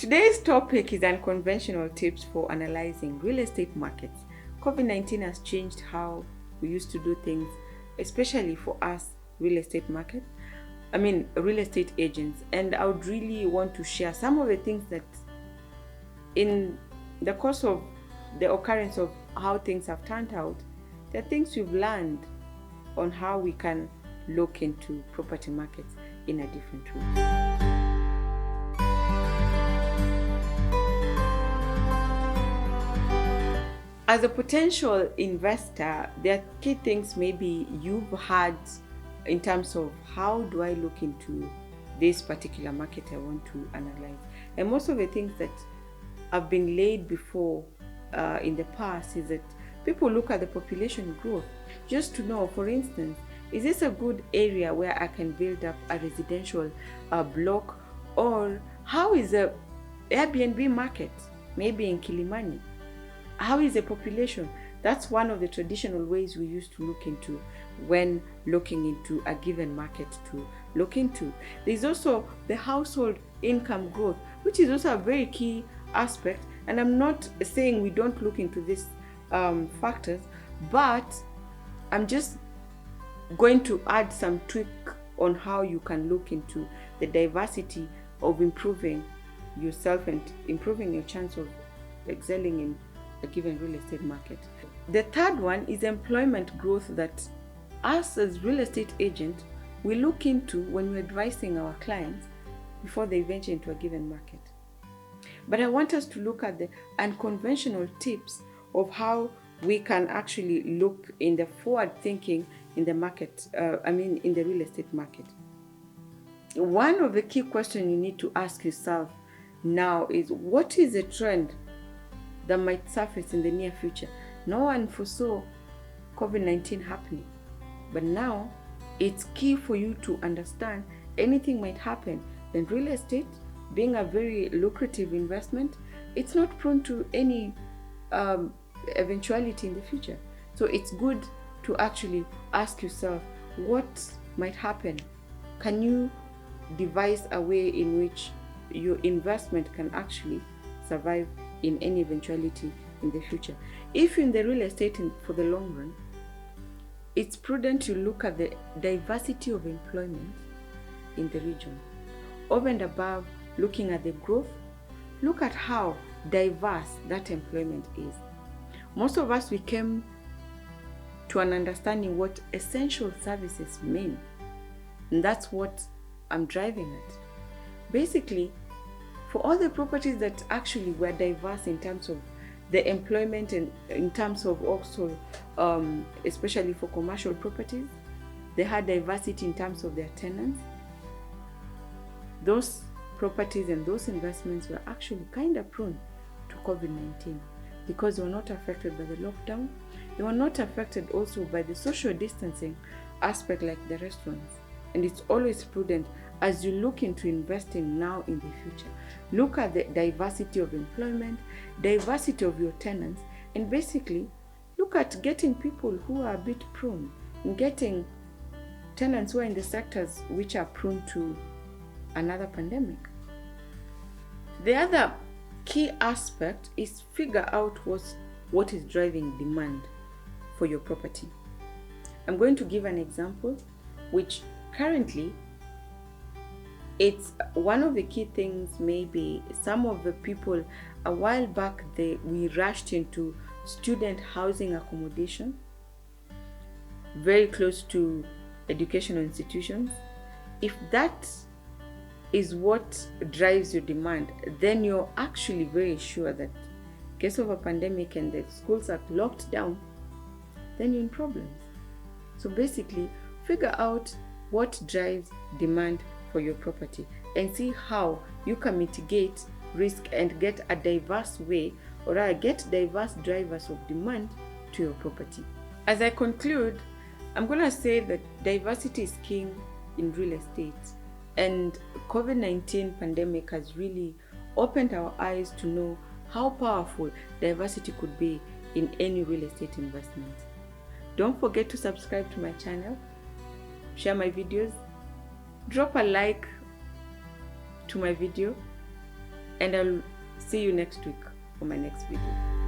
Today's topic is unconventional tips for analyzing real estate markets. COVID-19 has changed how we used to do things, especially for us real estate real estate agents. And I would really want to share some of the things that in the course of the occurrence of how things have turned out, there are things we've learned on how we can look into property markets in a different way. As a potential investor, there are key things maybe you've had in terms of how do I look into this particular market I want to analyze. And most of the things that have been laid before in the past is that people look at the population growth just to know, for instance, is this a good area where I can build up a residential block, or how is the Airbnb market maybe in Kilimani? How is the population? That's one of the traditional ways we used to look into when looking into a given market to look into. There's also the household income growth, which is also a very key aspect. And I'm not saying we don't look into these factors, but I'm just going to add some tweak on how you can look into the diversity of improving yourself and improving your chance of excelling in a given real estate market. The third one is employment growth that us as real estate agents, we look into when we're advising our clients before they venture into a given market. But I want us to look at the unconventional tips of how we can actually look in the forward thinking in the market, in the real estate market. One of the key questions you need to ask yourself now is, what is the trend that might surface in the near future? No one foresaw COVID-19 happening, but now it's key for you to understand anything might happen. And real estate, being a very lucrative investment, it's not prone to any eventuality in the future. So it's good to actually ask yourself, what might happen? Can you devise a way in which your investment can actually survive in any eventuality in the future? If in the real estate for the long run, it's prudent to look at the diversity of employment in the region. Over and above looking at the growth, look at how diverse that employment is. Most of us, we came to an understanding what essential services mean. And that's what I'm driving at. Basically, for all the properties that actually were diverse in terms of the employment and in terms of also, especially for commercial properties, they had diversity in terms of their tenants. Those properties and those investments were actually kind of prone to COVID-19 because they were not affected by the lockdown. They were not affected also by the social distancing aspect like the restaurants. And it's always prudent as you look into investing now in the future. Look at the diversity of employment, diversity of your tenants, and basically look at getting people who are a bit prone and getting tenants who are in the sectors which are prone to another pandemic. The other key aspect is figure out what is driving demand for your property. I'm going to give an example which currently it's one of the key things. Maybe some of the people a while back we rushed into student housing accommodation very close to educational institutions. If that is what drives your demand, then you're actually very sure that in case of a pandemic and the schools are locked down, then you're in problems. So basically, figure out what drives demand for your property and see how you can mitigate risk and get a diverse way or get diverse drivers of demand to your property. As I conclude, I'm going to say that diversity is king in real estate, and COVID-19 pandemic has really opened our eyes to know how powerful diversity could be in any real estate investment. Don't forget to subscribe to my channel, share my videos, drop a like to my video, and I'll see you next week for my next video.